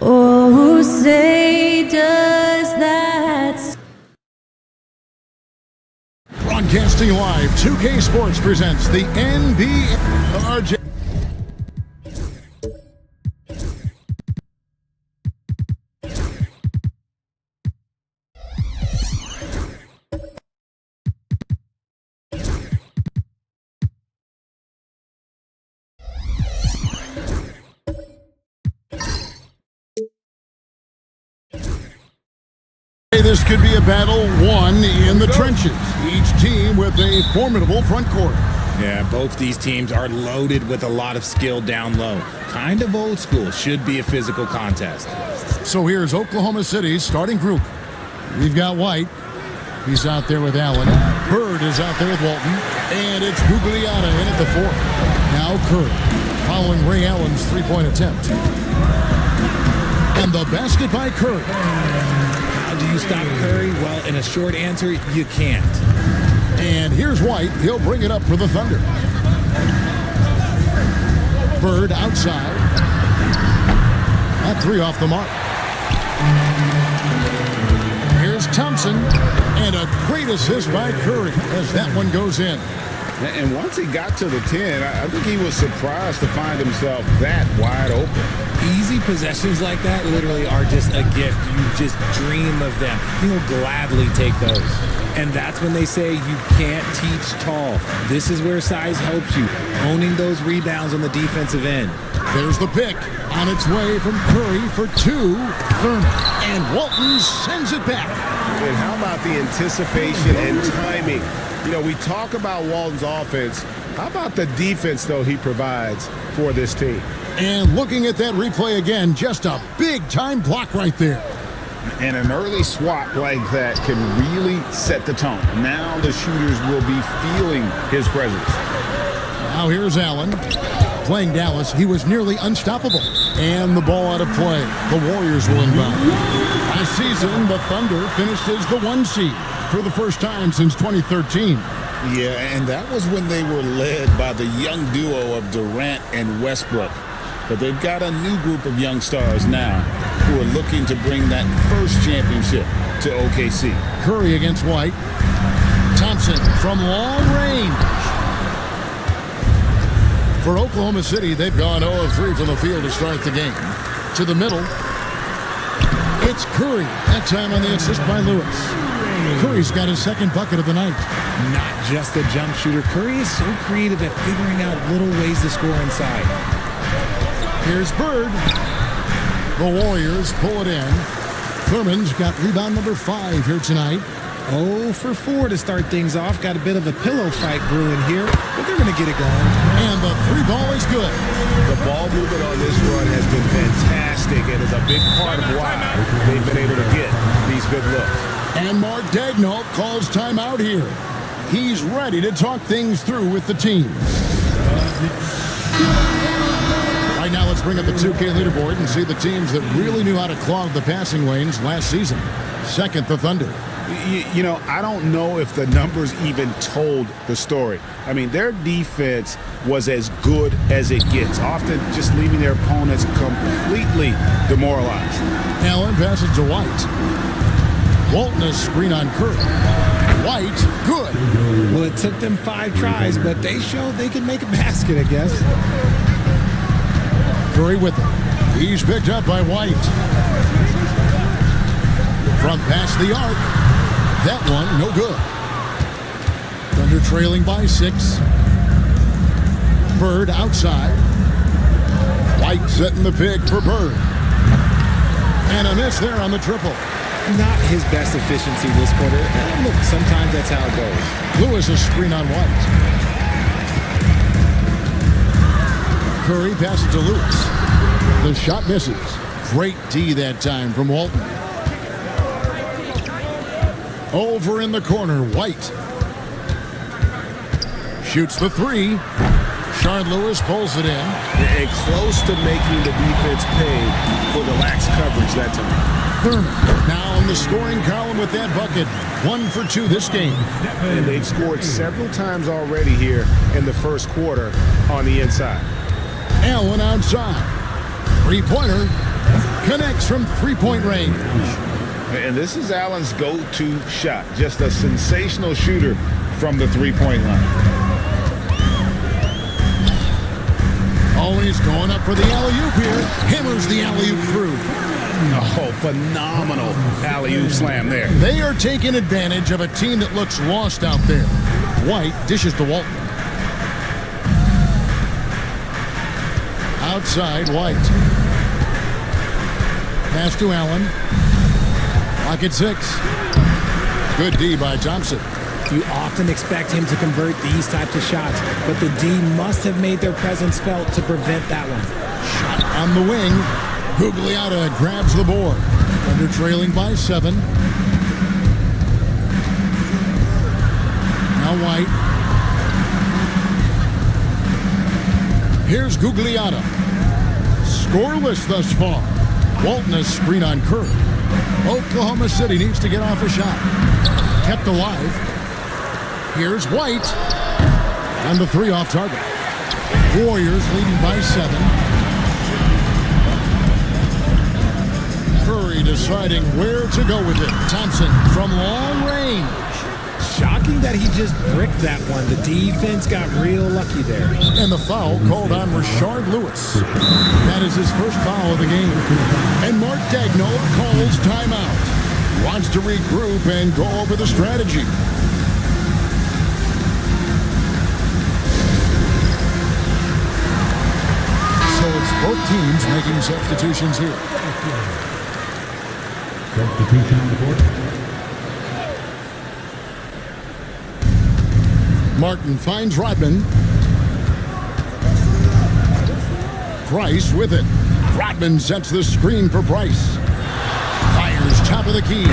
Oh, say does that... Broadcasting live, 2K Sports presents the NBA RJ. This could be a battle won in the trenches. Each team with a formidable front court. Yeah, both these teams are loaded with a lot of skill down low. Kind of old school. Should be a physical contest. So here's Oklahoma City's starting group. We've got White. He's out there with Allen. Bird is out there with Walton. And it's Gugliotta in at the fourth. Now Curry, following Ray Allen's three-point attempt. And the basket by Curry. How do you stop Curry? Well, in a short answer, you can't. And here's White. He'll bring it up for the Thunder. Bird outside. That three off the mark. Here's Thompson. And a great assist by Curry as that one goes in. And once he got to the 10, I think he was surprised to find himself that wide open. Easy possessions like that literally are just a gift. You just dream of them. He'll gladly take those. And that's when they say you can't teach tall. This is where size helps you, owning those rebounds on the defensive end. There's the pick on its way from Curry for two. Thurman. And Walton sends it back. And how about the anticipation and timing? You know, we talk about Walton's offense. How about the defense, though, he provides for this team? And looking at that replay again, just a big-time block right there. And an early swat like that can really set the tone. Now the shooters will be feeling his presence. Now here's Allen. Playing Dallas, he was nearly unstoppable. And the ball out of play. The Warriors will inbound. Last season, the Thunder finished as the 1 seed for the first time since 2013. Yeah, and that was when they were led by the young duo of Durant and Westbrook. But they've got a new group of young stars now who are looking to bring that first championship to OKC. Curry against White. Thompson from long range. For Oklahoma City, they've gone 0-3 from the field to start the game. To the middle. It's Curry. That time on the assist by Lewis. Curry's got his second bucket of the night. Not just a jump shooter. Curry is so creative at figuring out little ways to score inside. Here's Bird. The Warriors pull it in. Thurman's got rebound number 5 here tonight. 0 for 4 to start things off. Got a bit of a pillow fight brewing here, but they're going to get it going. And the 3-ball is good. The ball movement on this run has been fantastic and is a big part of why they've been able to get these good looks. And Mark Daigneault calls timeout here. He's ready to talk things through with the team. Right now, let's bring up the 2K leaderboard and see the teams that really knew how to clog the passing lanes last season. Second, the Thunder. You know, I don't know if the numbers even told the story. I mean, their defense was as good as it gets, often just leaving their opponents completely demoralized. Allen passes to White. Walton a screen on Curry. White, good. Well, it took them 5 tries, but they showed they can make a basket, I guess. Curry with it. He's picked up by White. From past the arc. That one, no good. Thunder trailing by 6. Bird outside. White setting the pick for Bird. And a miss there on the triple. Not his best efficiency this quarter. And look, sometimes that's how it goes. Lewis a screen on White. Curry passes to Lewis. The shot misses. Great D that time from Walton. Over in the corner, White. Shoots the 3. Shard Lewis pulls it in. And close to making the defense pay for the lax coverage that time. Thurman now in the scoring column with that bucket. 1 for 2 this game. And they've scored several times already here in the first quarter on the inside. Allen outside. 3-pointer. Connects from 3-point range. And this is Allen's go-to shot. Just a sensational shooter from the 3-point line. Oh, and he's going up for the alley-oop here. Hammers the alley-oop through. Oh, phenomenal alley-oop slam there. They are taking advantage of a team that looks lost out there. White dishes to Walton. Outside, White. Pass to Allen. Pocket 6. Good D by Thompson. You often expect him to convert these types of shots, but the D must have made their presence felt to prevent that one. Shot on the wing. Gugliotta grabs the board. Under trailing by 7. Now White. Here's Gugliotta. Scoreless thus far. Walton a screen on Curry. Oklahoma City needs to get off a shot. Kept alive. Here's White. And the 3 off target. Warriors leading by 7. Curry deciding where to go with it. Thompson from long range. Shocking that he just bricked that one. The defense got real lucky there. And the foul called on Rashard Lewis. That is his first foul of the game. And Mark Daigneault calls timeout. Wants to regroup and go over the strategy. So it's both teams making substitutions here. Substitution on the board. Martin finds Rodman. Price with it. Rodman sets the screen for Price. Fires top of the key.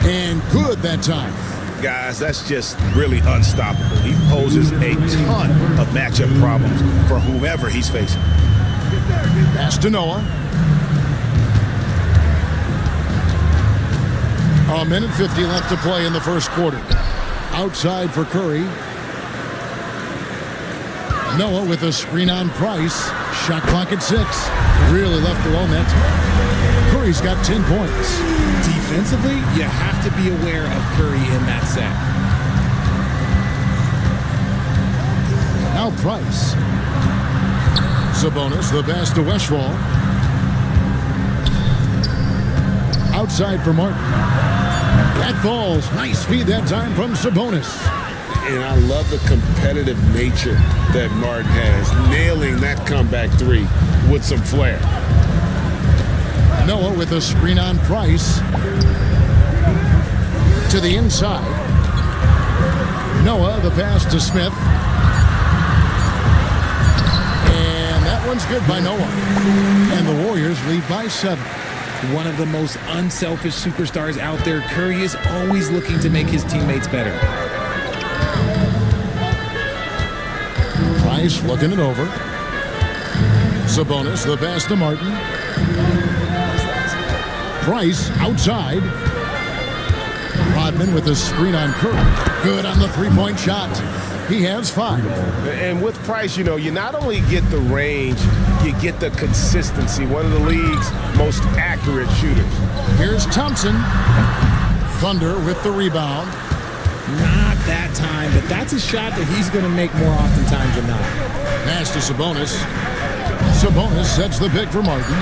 And good that time. Guys, that's just really unstoppable. He poses a ton of matchup problems for whomever he's facing. Pass to Noah. A minute 50 left to play in the first quarter. Outside for Curry. Noah with a screen on Price. Shot clock at 6. Really left alone that time. Curry's got 10 points. Defensively, you have to be aware of Curry in that set. Now Price. Sabonis, the pass to Westphal. Outside for Martin. That falls. Nice feed that time from Sabonis. And I love the competitive nature that Martin has, nailing that comeback 3 with some flair. Noah with a screen on Price. To the inside. Noah, the pass to Smith. And that one's good by Noah. And the Warriors lead by 7. One of the most unselfish superstars out there, Curry is always looking to make his teammates better. Price looking it over. Sabonis, the pass to Martin. Price outside. Rodman with a screen on Curry. Good on the three-point shot. He has 5. And with Price, you not only get the range, you get the consistency. One of the league's most accurate shooters. Here's Thompson. Thunder with the rebound. Not that time, but that's a shot that he's going to make more oftentimes than not. Pass to Sabonis. Sabonis sets the pick for Martin.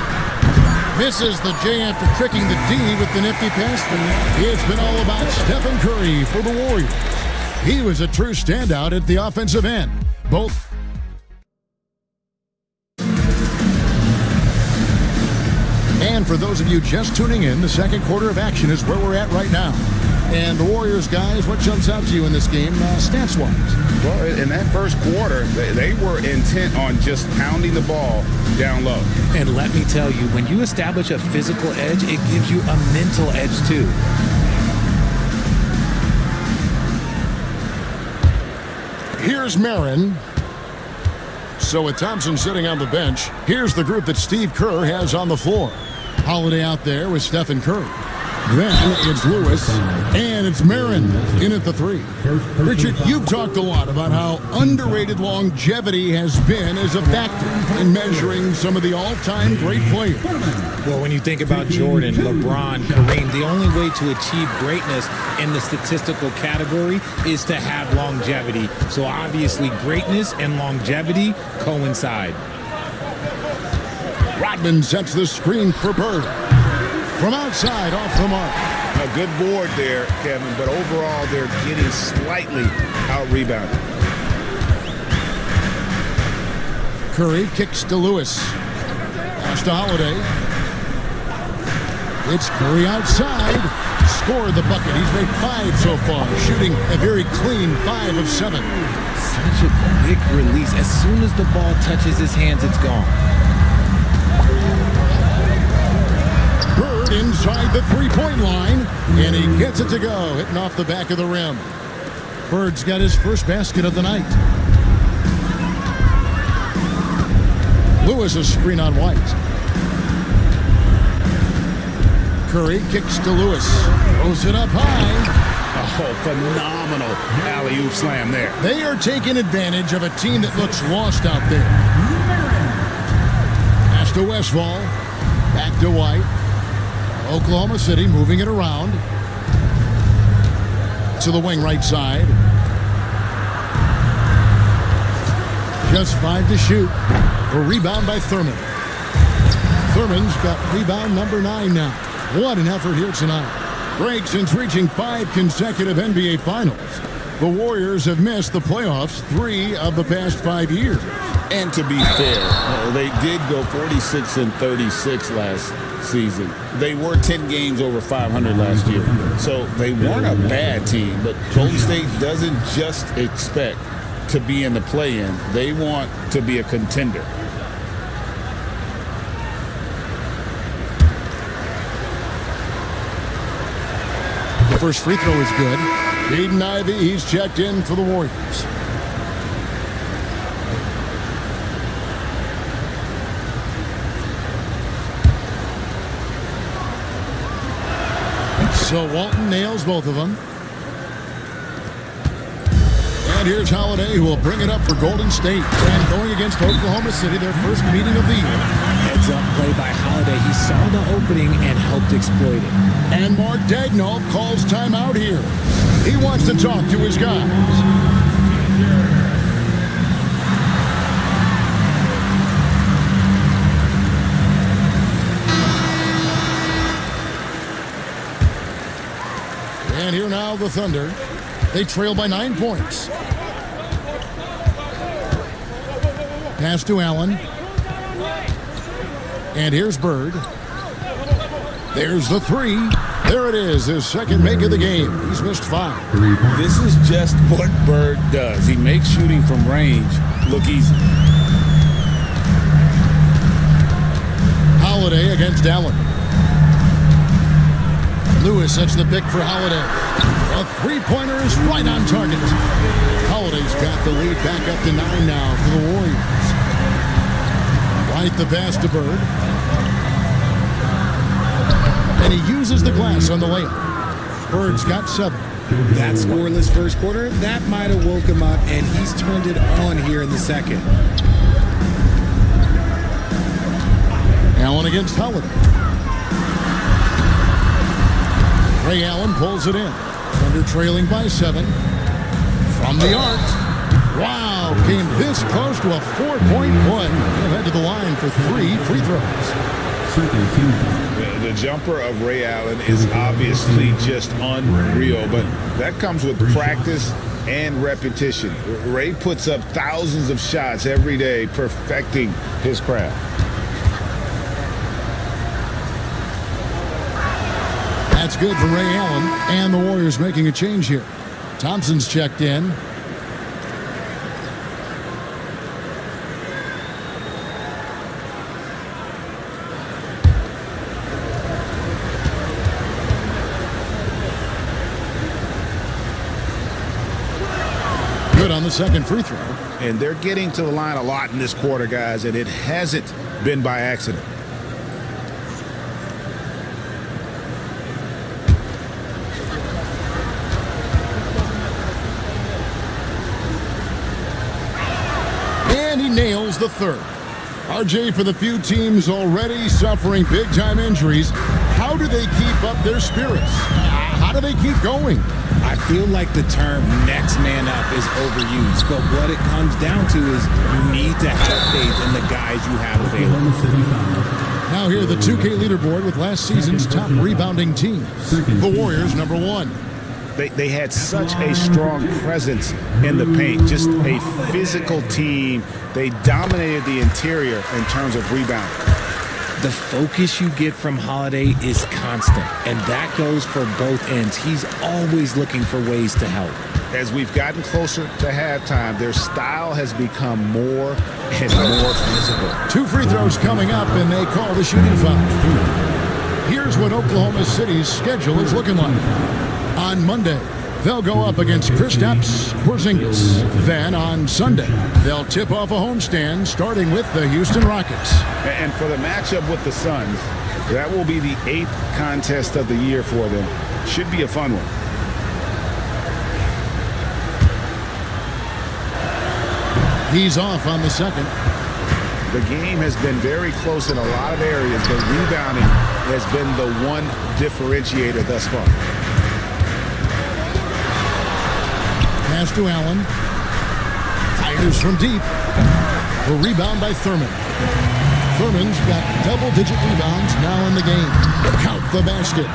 Misses the J after tricking the D with the nifty pass. It's been all about Stephen Curry for the Warriors. He was a true standout at the offensive end. Both. And for those of you just tuning in, the second quarter of action is where we're at right now. And the Warriors, guys, what jumps out to you in this game, stance-wise? Well, in that first quarter, they were intent on just pounding the ball down low. And let me tell you, when you establish a physical edge, it gives you a mental edge too. Here's Marin. So with Thompson sitting on the bench, here's the group that Steve Kerr has on the floor. Holiday out there with Stephen Curry. Then it's Lewis, and it's Marin in at the 3. Richard, you've talked a lot about how underrated longevity has been as a factor in measuring some of the all-time great players. Well, when you think about Jordan, LeBron, Kareem, the only way to achieve greatness in the statistical category is to have longevity. So obviously greatness and longevity coincide. Rodman sets the screen for Bird. From outside, off the mark. A good board there, Kevin, but overall they're getting slightly out-rebounded. Curry kicks to Lewis. Pass to Holiday. It's Curry outside. Scored the bucket. He's made 5 so far, shooting a very clean 5 of 7. Such a quick release. As soon as the ball touches his hands, it's gone. Bird inside the three-point line, and he gets it to go, hitting off the back of the rim. Bird's got his first basket of the night. Lewis a screen on White. Curry kicks to Lewis. Throws it up high. Oh, phenomenal alley-oop slam there. They are taking advantage of a team that looks lost out there. Pass to Westfall. Back to White. Oklahoma City moving it around. To the wing right side. Just 5 to shoot. A rebound by Thurman. Thurman's got rebound number 9 now. What an effort here tonight. Break since reaching 5 consecutive NBA Finals. The Warriors have missed the playoffs 3 of the past 5 years. And to be fair, they did go 46-36 last season. They were 10 games over 500 last year. So they weren't a bad team, but Golden State doesn't just expect to be in the play-in. They want to be a contender. The first free throw is good. Jaden Ivey, he's checked in for the Warriors. So Walton nails both of them. And here's Holiday, who will bring it up for Golden State. And going against Oklahoma City, their first meeting of the year. Heads up play by Holiday. He saw the opening and helped exploit it. And Mark Daigneault calls timeout here. He wants to talk to his guys. And here now the Thunder. They trail by 9 points. Pass to Allen. And here's Bird. There's the 3. There it is, his second make of the game. He's missed 5. This is just what Bird does. He makes shooting from range look easy. Holiday against Allen. Lewis sets the pick for Holiday. A three-pointer is right on target. Holiday's got the lead back up to 9 now for the Warriors. Right the pass to Bird. And he uses the glass on the layup. Bird's got 7. That scoreless first quarter, that might have woke him up, and he's turned it on here in the second. Allen against Holiday. Ray Allen pulls it in. Thunder trailing by 7. From the arc. Wow, came this close to a 4-point play. They'll head to the line for 3 free throws. The jumper of Ray Allen is obviously just unreal, but that comes with practice and repetition. Ray puts up thousands of shots every day, perfecting his craft. That's good for Ray Allen, and the Warriors making a change here. Thompson's checked in. Good on the second free throw. And they're getting to the line a lot in this quarter, guys, and it hasn't been by accident. And he nails the third. RJ, for the few teams already suffering big-time injuries, how do they keep up their spirits? How do they keep going? I feel like the term next man up is overused, but what it comes down to is you need to have faith in the guys you have available. Now here, the 2K leaderboard with last season's top rebounding team. The Warriors, number 1. They had such a strong presence in the paint, just a physical team. They dominated the interior in terms of rebounding. The focus you get from Holiday is constant, and that goes for both ends. He's always looking for ways to help. As we've gotten closer to halftime, their style has become more and more physical. 2 free throws coming up, and they call the shooting foul. Here's what Oklahoma City's schedule is looking like. On Monday, they'll go up against Kristaps Porzingis. Then on Sunday, they'll tip off a homestand starting with the Houston Rockets. And for the matchup with the Suns, That will be the 8th contest of the year for them. Should be a fun one. He's off on the second. The game has been very close in a lot of areas, but rebounding has been the one differentiator thus far. Pass to Allen. Fires from deep. The rebound by Thurman. Thurman's got double-digit rebounds now in the game. Count the basket.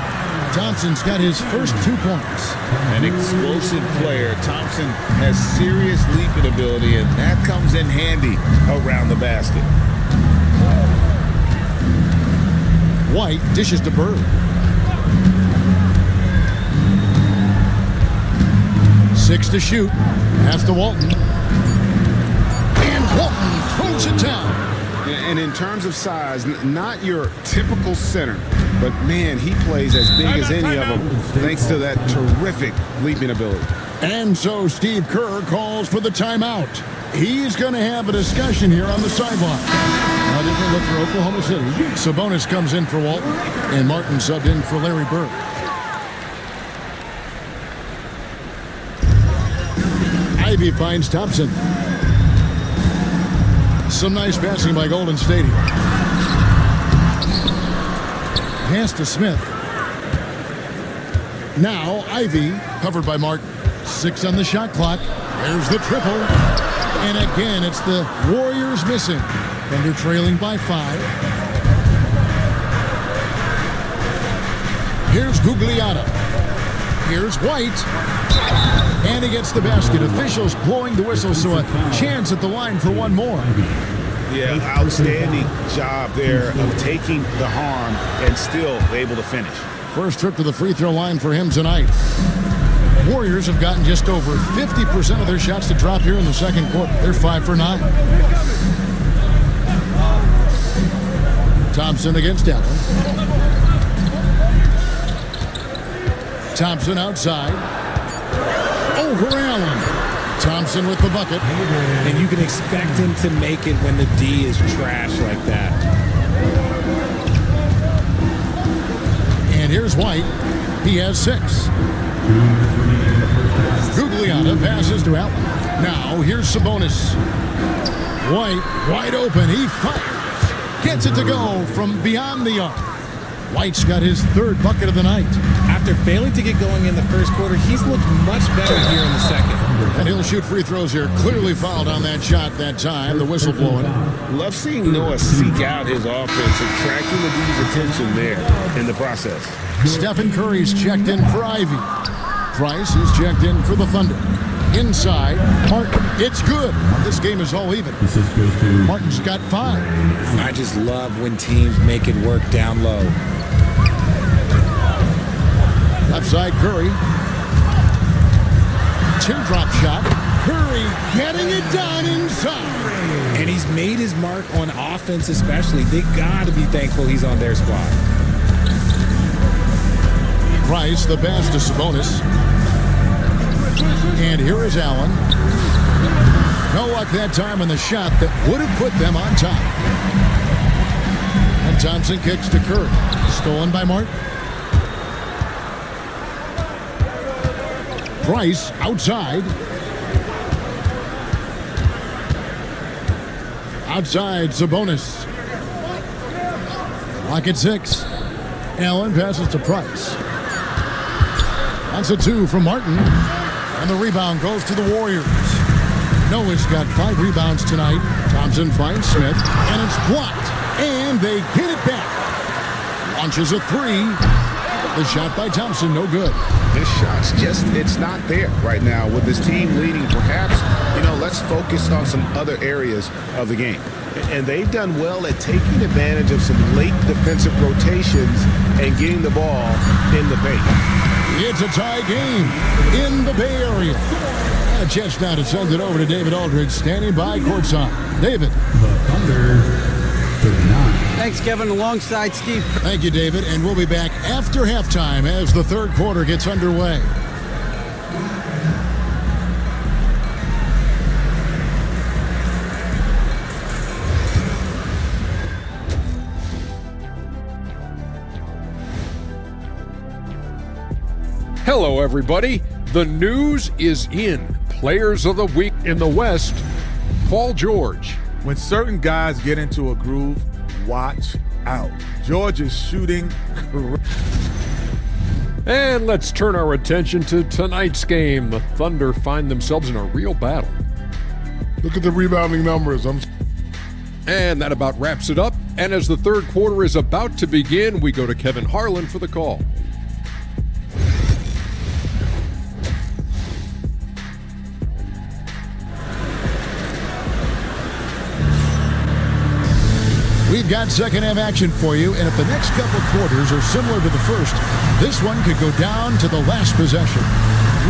Thompson's got his first 2 points. An explosive player. Thompson has serious leaping ability, and that comes in handy around the basket. White dishes to Bird. Six to shoot. Pass to Walton. And Walton throws it down. And in terms of size, not your typical center, but man, he plays as big as any of them thanks to that terrific leaping ability. And so Steve Kerr calls for the timeout. He's going to have a discussion here on the sideline. A different look for Oklahoma City. Sabonis comes in for Walton, and Martin subbed in for Larry Bird. Ivy finds Thompson. Some nice passing by Golden State here. Pass to Smith. Now Ivy, covered by Martin. 6 on the shot clock. There's the triple. And again, it's the Warriors missing. Thunder trailing by 5. Here's Gugliotta. Here's White. And he gets the basket. Officials blowing the whistle, so a chance at the line for one more. Yeah, outstanding job there of taking the harm and still able to finish. First trip to the free throw line for him tonight. Warriors have gotten just over 50% of their shots to drop here in the second quarter. They're 5 for 9. Thompson against Allen. Thompson outside. Over Allen. Thompson with the bucket. And you can expect him to make it when the D is trash like that. And here's White. He has 6. Gugliotta passes to Allen. Now here's Sabonis. White wide open. He fires. Gets it to go from beyond the arc. White's got his 3rd bucket of the night. After failing to get going in the first quarter, he's looked much better here in the second. And he'll shoot free throws here. Clearly fouled on that shot that time. The whistle blowing. Love seeing Noah seek out his offense, attracting the D's attention there in the process. Stephen Curry's checked in for Ivy. Price is checked in for the Thunder. Inside, Martin. It's good. This game is all even. Martin's got 5. I just love when teams make it work down low. Left side, Curry. Teardrop shot. Curry getting it done inside. And he's made his mark on offense especially. They got to be thankful he's on their squad. Price, the pass to Sabonis. And here is Allen. No luck that time on the shot that would have put them on top. And Thompson kicks to Curry. Stolen by Martin. Price outside. Outside, Sabonis. Clock at 6. Allen passes to Price. That's a 2 from Martin. And the rebound goes to the Warriors. Noah's got 5 rebounds tonight. Thompson finds Smith. And it's blocked. And they get it back. Launches a 3. The shot by Thompson, no good. This shot's just, it's not there right now with this team leading. Perhaps, let's focus on some other areas of the game. And they've done well at taking advantage of some late defensive rotations and getting the ball in the paint. It's a tie game in the Bay Area. A chance now to send it over to David Aldridge, standing by courtside. David. The Thunder, 39. Thanks, Kevin, alongside Steve. Thank you, David, and we'll be back after halftime as the third quarter gets underway. everybody. The news is in. Players of the week in the West, Paul George. When certain guys get into a groove, watch out. George is shooting. And let's turn our attention to tonight's game. The Thunder find themselves in a real battle. Look at the rebounding numbers. And that about wraps it up. And as the third quarter is about to begin, we go to Kevin Harlan for the call. We've got second half action for you, and if the next couple quarters are similar to the first, this one could go down to the last possession.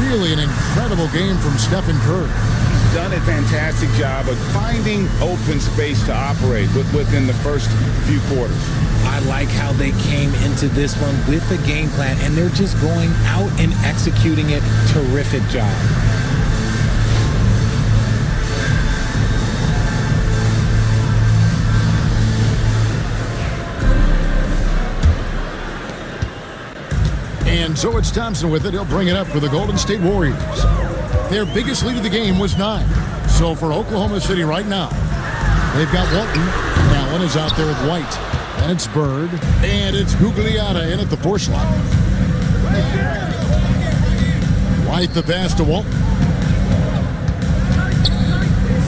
Really an incredible game from Stephen Curry. He's done a fantastic job of finding open space to operate within the first few quarters. I like how they came into this one with a game plan, and they're just going out and executing it. Terrific job. And so it's Thompson with it. He'll bring it up for the Golden State Warriors. Their biggest lead of the game was 9. So for Oklahoma City right now, they've got Walton. Allen is out there with White. And it's Bird. And it's Gugliotta in at the 4 slot. White the pass to Walton.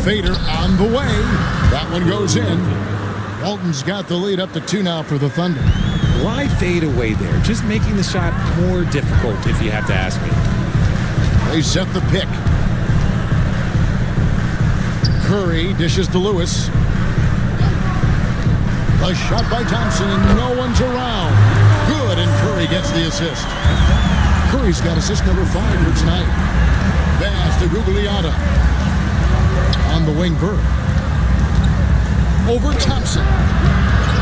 Fader on the way. That one goes in. Walton's got the lead up to 2 now for the Thunder. Why fade away there? Just making the shot more difficult, if you have to ask me. They set the pick. Curry dishes to Lewis. A shot by Thompson, and no one's around. Good, and Curry gets the assist. Curry's got assist number 5 here tonight. Pass to Gugliotta. On the wing, Bird. Over Thompson.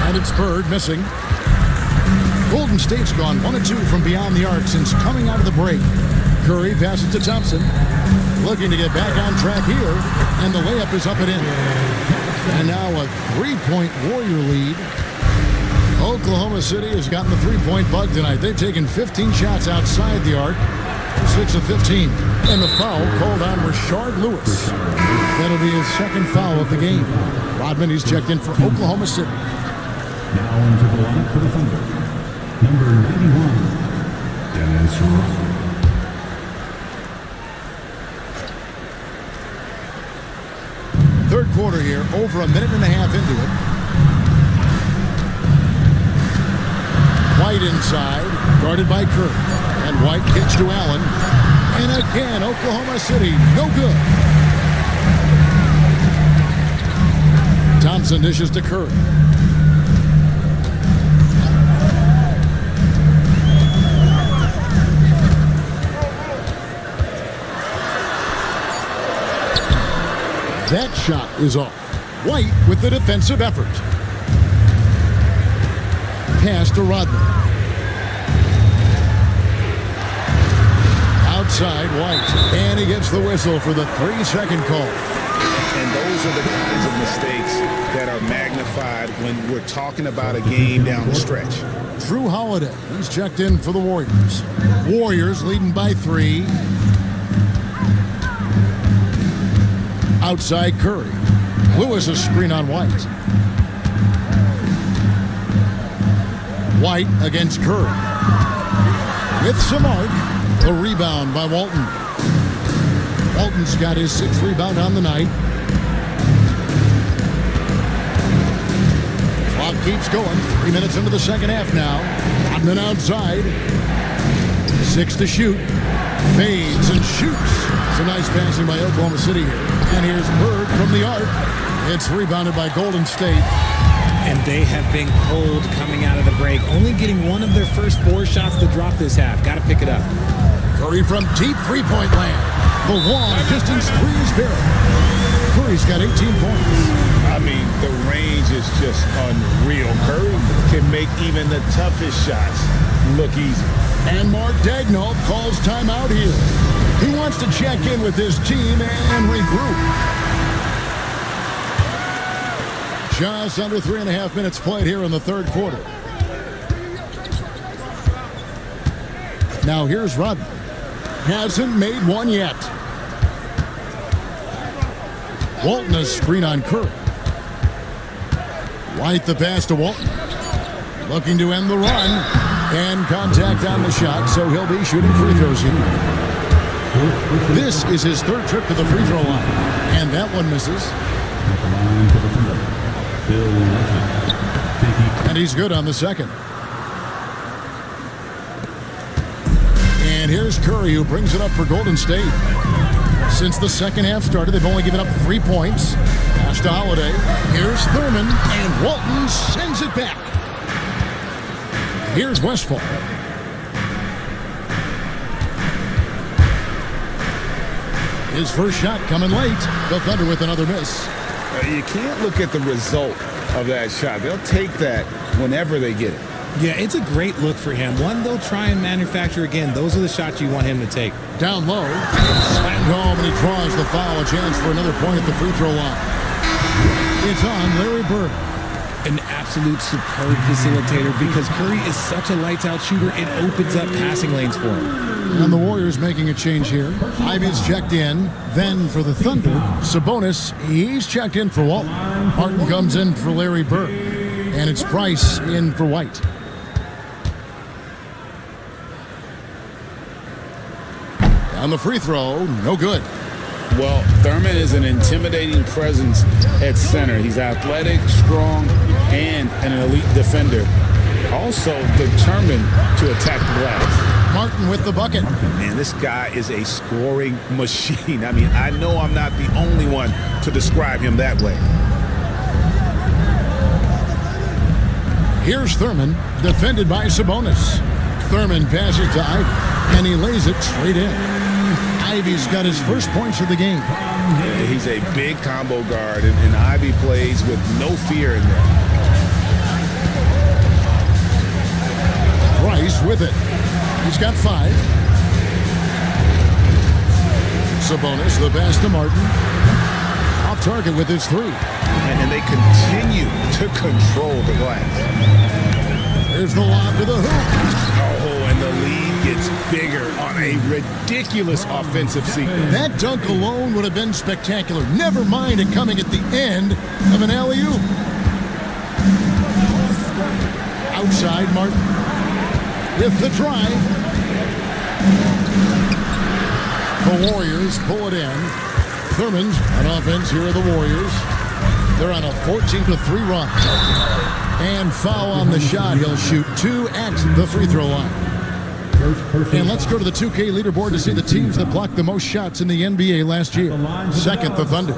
And it's Bird missing. Golden State's gone 1 of 2 from beyond the arc since coming out of the break. Curry passes to Thompson. Looking to get back on track here. And the layup is up and in. And now a 3-point Warrior lead. Oklahoma City has gotten the 3-point bug tonight. They've taken 15 shots outside the arc. 6 of 15. And the foul called on Rashard Lewis. That'll be his second foul of the game. Rodman, he's checked in for Oklahoma City. Now into the lineup for the Thunder. Number 91, Dennis Rodman. Third quarter here, over a minute and a half into it. White inside, guarded by Curry. And White kicks to Allen. And again, Oklahoma City, no good. Thompson dishes to Curry. That shot is off. White with the defensive effort. Pass to Rodman. Outside, White. And he gets the whistle for the 3-second call. And those are the kinds of mistakes that are magnified when we're talking about a game down the stretch. Drew Holiday, he's checked in for the Warriors. Warriors leading by 3. Outside Curry. Lewis a screen on White. White against Curry. With some arc. A rebound by Walton. Walton's got his 6th rebound on the night. Clock keeps going. 3 minutes into the second half now. Rodman outside. 6 to shoot. Fades and shoots. Some nice passing by Oklahoma City here. And here's Bird from the arc. It's rebounded by Golden State. And they have been cold coming out of the break. Only getting one of their first 4 shots to drop this half. Got to pick it up. Curry from deep 3-point land. The long distance 3 is barrel. Curry's got 18 points. I mean, the range is just unreal. Curry can make even the toughest shots look easy. And Mark Daigneault calls timeout here. He wants to check in with his team and regroup. Just under 3.5 minutes played here in the third quarter. Now here's Rodman. hasn't made one yet. Walton a screen on Curry. White the pass to Walton. Looking to end the run. And contact on the shot, so he'll be shooting free throws here. This is his third trip to the free throw line. And that one misses. And he's good on the second. And here's Curry, who brings it up for Golden State. Since the second half started, they've only given up 3 points. Pass to Holiday. Here's Thurman, and Walton sends it back. Here's Westphal. His first shot coming late. The Thunder with another miss. You can't look at the result of that shot. They'll take that whenever they get it. Yeah, it's a great look for him. One they'll try and manufacture again. Those are the shots you want him to take. Down low. Slammed home, and he draws the foul. A chance for another point at the free throw line. It's on Larry Bird. An absolute superb facilitator because Curry is such a lights-out shooter. It opens up passing lanes for him. And the Warriors making a change here. Ivy's checked in. Then for the Thunder, Sabonis, he's checked in for Walton. Martin comes in for Larry Bird. And it's Price in for White. On the free throw, no good. Well, Thurman is an intimidating presence at center. He's athletic, strong, and an elite defender. Also determined to attack the glass. Martin with the bucket. Man, this guy is a scoring machine. I mean, I know I'm not the only one to describe him that way. Here's Thurman, defended by Sabonis. Thurman passes to Ivy, and he lays it straight in. Ivy's got his first points of the game. Yeah, he's a big combo guard, and Ivy plays with no fear in there. Price with it. He's got 5. Sabonis, the pass to Martin. Off target with his 3. And they continue to control the glass. There's the lob to the hoop. Oh, and the lead gets bigger on a ridiculous offensive sequence. That dunk alone would have been spectacular. Never mind it coming at the end of an alley-oop. Outside, Martin. With the drive. The Warriors pull it in. Thurman's on offense. Here are the Warriors. They're on a 14-3 run. And foul on the shot. He'll shoot 2 at the free throw line. And let's go to the 2K leaderboard to see the teams that blocked the most shots in the NBA last year. Second, the Thunder.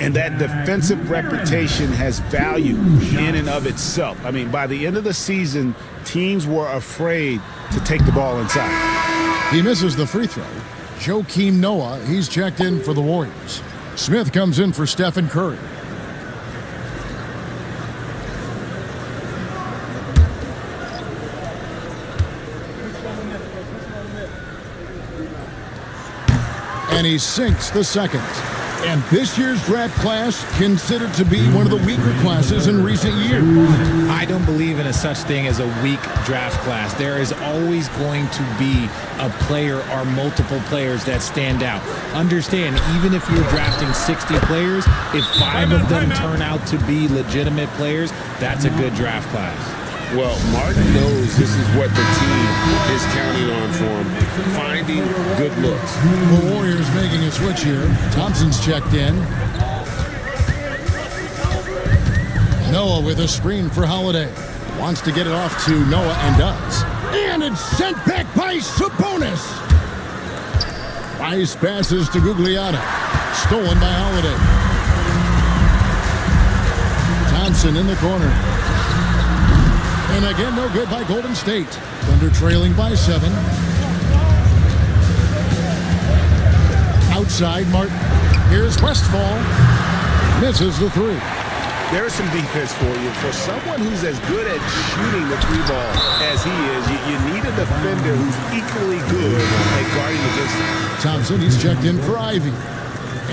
And that defensive reputation has value in and of itself. I mean, by the end of the season, teams were afraid to take the ball inside. He misses the free throw. Joakim Noah, he's checked in for the Warriors. Smith comes in for Stephen Curry. And he sinks the second. And this year's draft class considered to be one of the weaker classes in recent years. I don't believe in a such thing as a weak draft class. There is always going to be a player or multiple players that stand out. Understand, even if you're drafting 60 players, if 5 of them turn out to be legitimate players, that's a good draft class. Well, Martin knows this is what the team is counting on for him, finding good looks. The Warriors making a switch here. Thompson's checked in. Noah with a screen for Holiday. Wants to get it off to Noah and does. And it's sent back by Sabonis. Nice passes to Gugliotta. Stolen by Holiday. Thompson in the corner. And again, no good by Golden State. Thunder trailing by 7. Outside, Martin. Here's Westphal. Misses the 3. There's some defense for you. For someone who's as good at shooting the 3-ball as he is, you need a defender who's equally good at guarding against him. Thompson, he's checked in for Ivy.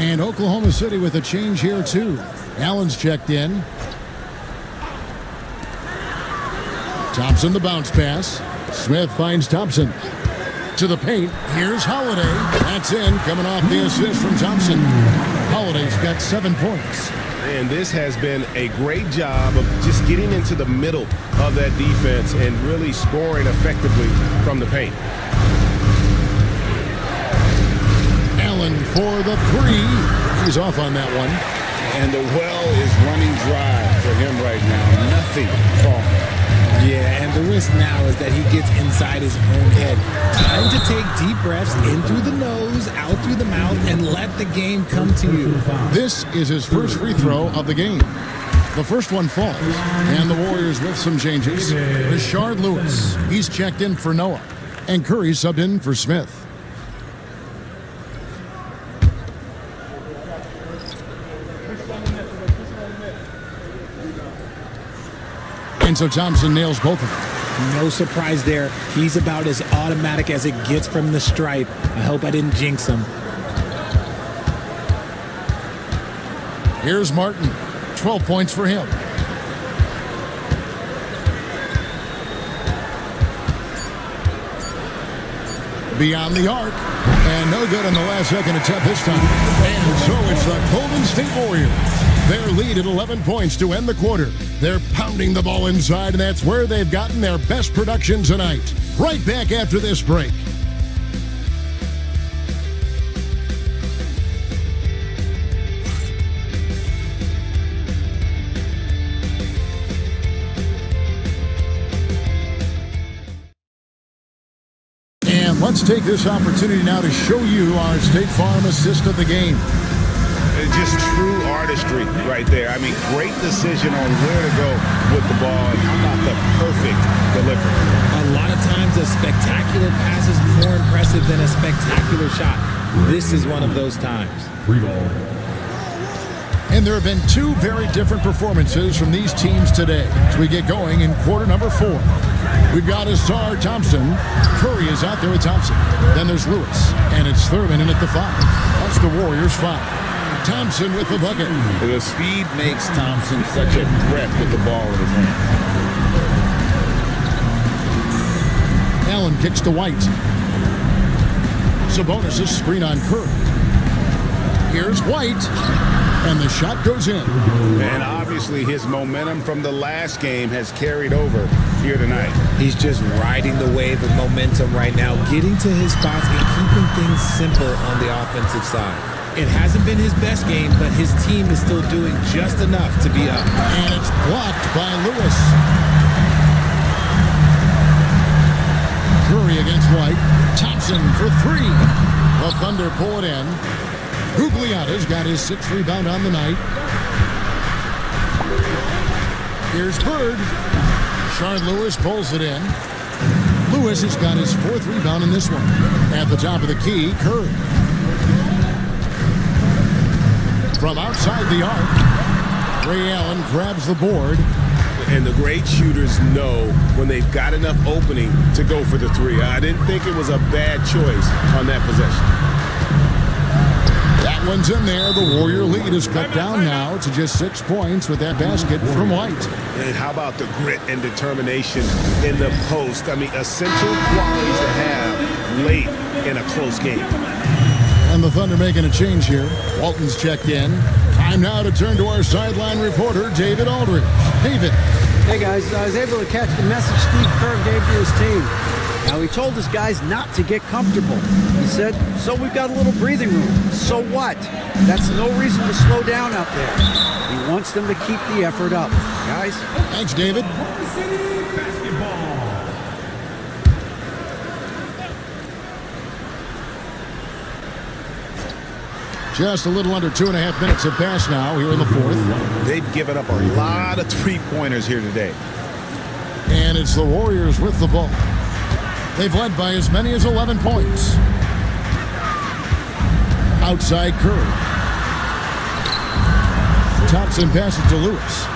And Oklahoma City with a change here, too. Allen's checked in. Thompson, the bounce pass. Smith finds Thompson. To the paint. Here's Holiday. That's in, coming off the assist from Thompson. Holiday's got 7 points. And this has been a great job of just getting into the middle of that defense and really scoring effectively from the paint. Allen for the three. He's off on that one. And the well is running dry for him right now. Nothing falling. Yeah, and the risk now is that he gets inside his own head. Time to take deep breaths in through the nose, out through the mouth, and let the game come to you. This is his first free throw of the game. The first one falls, and the Warriors with some changes. Rashard Lewis, he's checked in for Noah, and Curry subbed in for Smith. And so Thompson nails both of them. No surprise there. He's about as automatic as it gets from the stripe. I hope I didn't jinx him. Here's Martin. 12 points for him. Beyond the arc. And no good on the last second attempt this time. And so it's the Golden State Warriors. Their lead at 11 points to end the quarter. They're pounding the ball inside, and that's where they've gotten their best production tonight. Right back after this break. And let's take this opportunity now to show you our State Farm assist of the game. Just true artistry right there. I mean, great decision on where to go with the ball, and how about the perfect delivery. A lot of times a spectacular pass is more impressive than a spectacular shot. This is one of those times. Free ball. And there have been two very different performances from these teams today as we get going in quarter number 4. We've got Asar Thompson. Curry is out there with Thompson. Then there's Lewis, and it's Thurman in at the 5. That's the Warriors' 5. Thompson with the bucket. The speed makes Thompson such a threat with the ball in his hand. Allen kicks to White. Sabonis' screen on Curry. Here's White. And the shot goes in. And obviously his momentum from the last game has carried over here tonight. He's just riding the wave of momentum right now, getting to his spots and keeping things simple on the offensive side. It hasn't been his best game, but his team is still doing just enough to be up. And it's blocked by Lewis. Curry against White. Thompson for 3. The Thunder pull it in. Gugliotta's got his 6th rebound on the night. Here's Bird. Rashard Lewis pulls it in. Lewis has got his 4th rebound in this one. At the top of the key, Curry. From outside the arc, Ray Allen grabs the board. And the great shooters know when they've got enough opening to go for the 3. I didn't think it was a bad choice on that possession. That one's in there. The Warrior lead is cut down now to just 6 points with that basket from White. And how about the grit and determination in the post? I mean, essential qualities to have late in a close game. And the Thunder making a change here. Walton's checked in. Time now to turn to our sideline reporter, David Aldridge. David. Hey, guys, I was able to catch the message Steve Kerr gave to his team. Now, he told his guys not to get comfortable. He said, so we've got a little breathing room. So what? That's no reason to slow down out there. He wants them to keep the effort up. Guys? Thanks, David. Just a little under 2.5 minutes have passed now here in the 4th. They've given up a lot of three-pointers here today. And it's the Warriors with the ball. They've led by as many as 11 points. Outside Curry. Thompson passes to Lewis.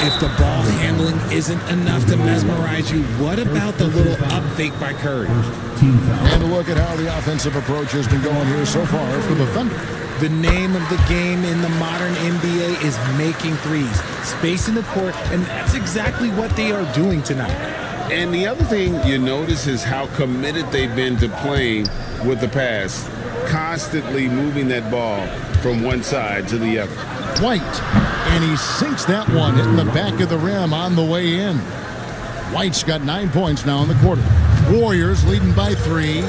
If the ball handling isn't enough to mesmerize you, what about the little up fake by Curry? And a look at how the offensive approach has been going here so far for the Thunder. The name of the game in the modern NBA is making threes, spacing the court, and that's exactly what they are doing tonight. And the other thing you notice is how committed they've been to playing with the pass, constantly moving that ball from one side to the other. White, and he sinks that one, hitting the back of the rim on the way in. White's got 9 points now in the quarter. Warriors leading by 3.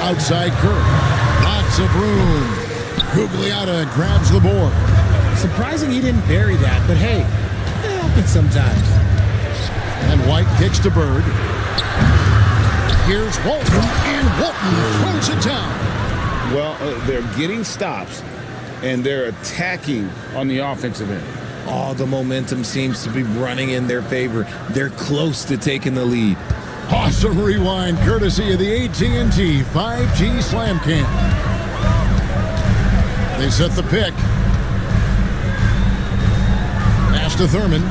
Outside Curry. Lots of room. Gugliotta grabs the board. Surprising he didn't bury that, but hey, it happens sometimes. And White kicks to Bird. Here's Walton, and Walton throws it down. Well, they're getting stops, and they're attacking on the offensive end. All the momentum seems to be running in their favor. They're close to taking the lead. Awesome rewind, courtesy of the AT&T 5G Slam Cam. They set the pick. Pass to Thurman.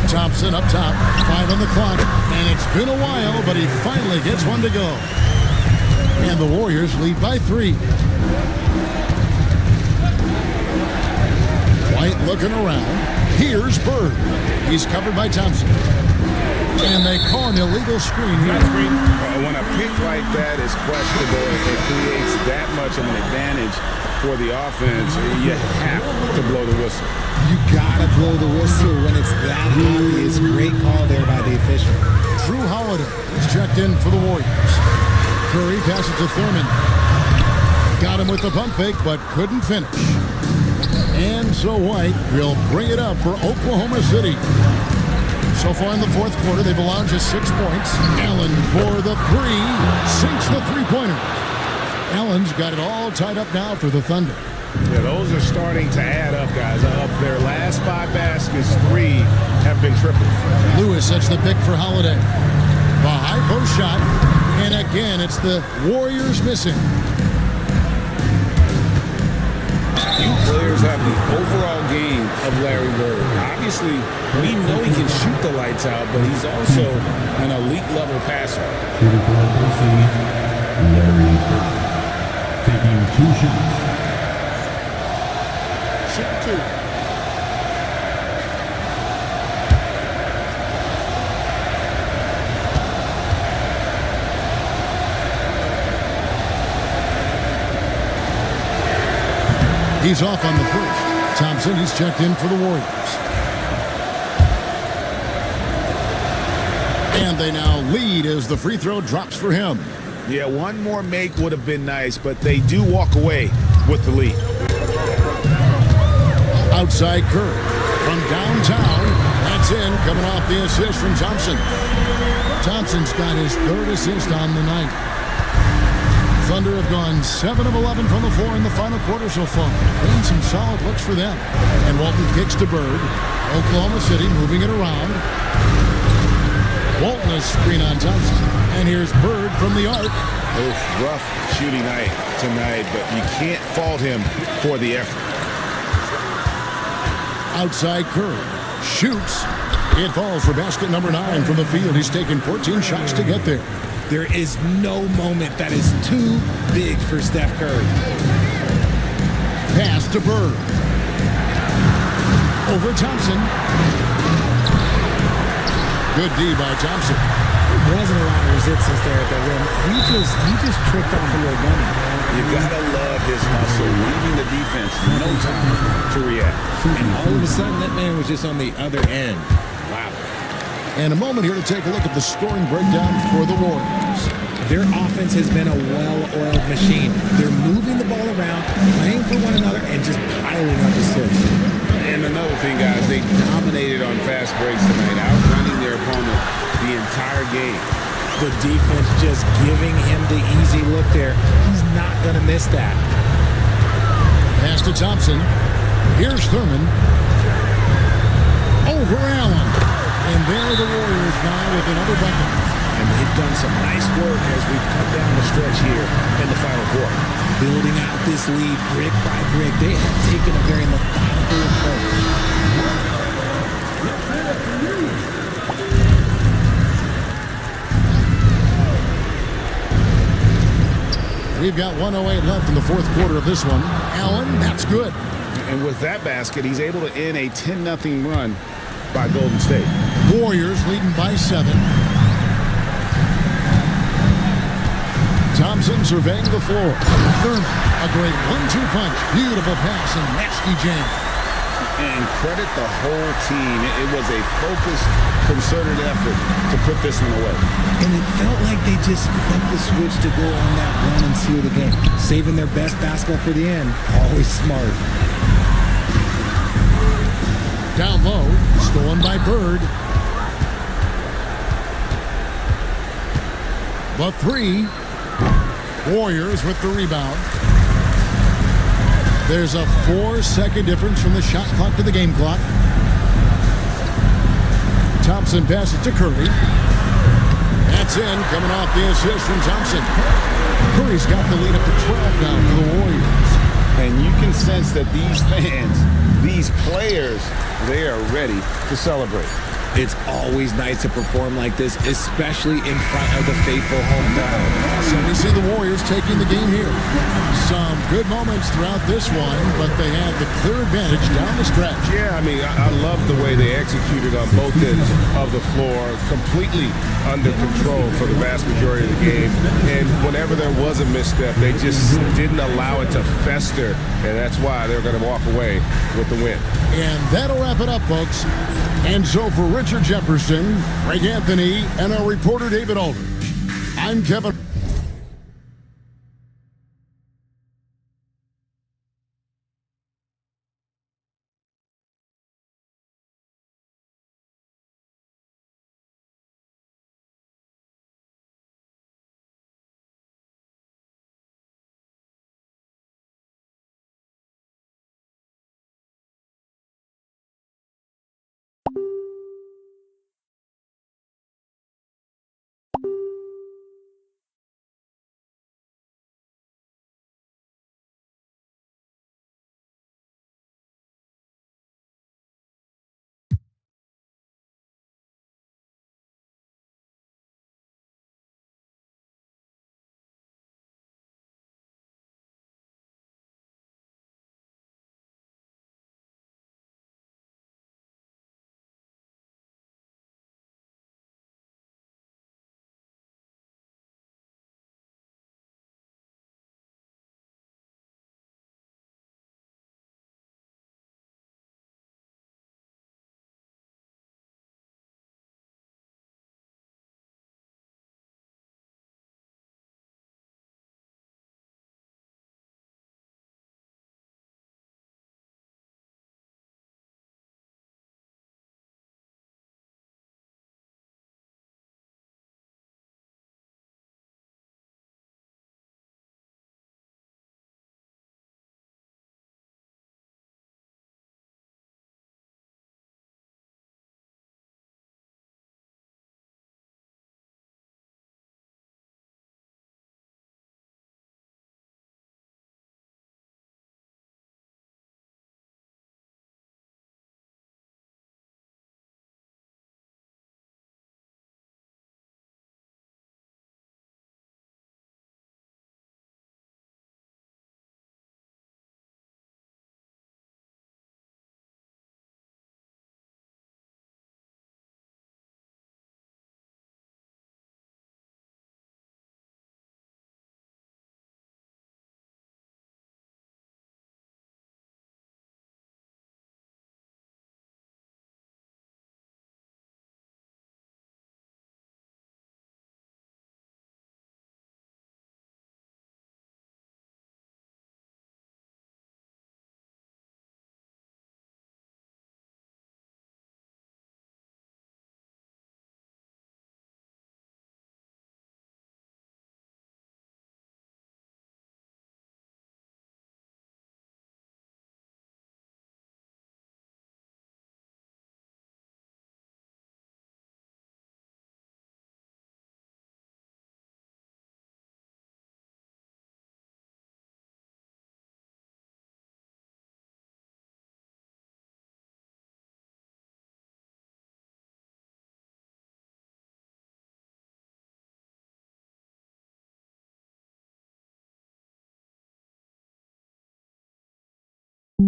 Thompson up top, 5 on the clock, and it's been a while, but he finally gets one to go. And the Warriors lead by 3. White looking around. Here's Bird. He's covered by Thompson. And they call an illegal screen here. When a pick like that is questionable, it creates that much of an advantage for the offense. You have to blow the whistle. You gotta blow the whistle when it's that obvious. Great call there by the official. Drew Holiday is checked in for the Warriors. Curry passes to Thurman. Got him with the pump fake, but couldn't finish. And so White will bring it up for Oklahoma City. So far in the fourth quarter, they've allowed just 6 points. Allen for the 3. Sinks the three-pointer. Allen's got it all tied up now for the Thunder. Yeah, those are starting to add up, guys. Of their last 5 baskets, 3 have been triples. Lewis sets the pick for Holiday. A high post shot. And again, it's the Warriors missing. Few players have the overall game of Larry Bird. Obviously, we know he can shoot the lights out, but he's also an elite level passer. Larry Bird taking 2 shots. Shoot 2. He's off on the first. Thompson, he's checked in for the Warriors. And they now lead as the free throw drops for him. Yeah, one more make would have been nice, but they do walk away with the lead. Outside Curry from downtown. That's in, coming off the assist from Thompson. Thompson's got his 3rd assist on the night. Thunder have gone 7 of 11 from the floor in the final quarter so far. Been some solid looks for them. And Walton kicks to Bird. Oklahoma City moving it around. Walton a screen on Thompson. And here's Bird from the arc. Rough shooting night tonight, but you can't fault him for the effort. Outside Curry. Shoots. It falls for basket number 9 from the field. He's taken 14 shots to get there. There is no moment that is too big for Steph Curry. Pass to Bird. Over Thompson. Good D by Thompson. There wasn't a lot of resistance there at the rim. He just tricked off a little money. You gotta love his hustle, leaving the defense no time to react. And all of a sudden, that man was just on the other end. Wow. And a moment here to take a look at the scoring breakdown for the Warriors. Their offense has been a well-oiled machine. They're moving the ball around, playing for one another, and just piling up assists. And another thing, guys, they dominated on fast breaks tonight, outrunning their opponent the entire game. The defense just giving him the easy look there. He's not going to miss that. Pass to Thompson. Here's Thurman. Over Allen. And there are the Warriors now with another bucket. And they've done some nice work as we've come down the stretch here in the final quarter. Building out this lead brick by brick. They have taken a very methodical approach. We've got 1:08 left in the fourth quarter of this one. Allen, that's good. And with that basket, he's able to end a 10-0 run by Golden State. Warriors leading by 7. Thompson surveying the floor. Thurman, a great 1-2 punch. Beautiful pass and nasty jam. And credit the whole team. It was a focused, concerted effort to put this one away. And it felt like they just flipped the switch to go on that run and seal the game. Saving their best basketball for the end. Always smart. Down low, stolen by Bird. The 3. Warriors with the rebound. There's a 4-second difference from the shot clock to the game clock. Thompson passes to Curry. That's in, coming off the assist from Thompson. Curry's got the lead up to 12 now for the Warriors. And you can sense that these fans, these players, they are ready to celebrate. It's always nice to perform like this, especially in front of the faithful home crowd. So we see the Warriors taking the game here. Some good moments throughout this one, but they had the clear advantage down the stretch. Yeah, I mean, I love the way they executed on both ends of the floor, completely under control for the vast majority of the game. And whenever there was a misstep, they just didn't allow it to fester, and that's why they're going to walk away with the win. And that'll wrap it up, folks. And so for Richard Jefferson, Greg Anthony, and our reporter David Aldridge, I'm Kevin.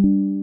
Thank you.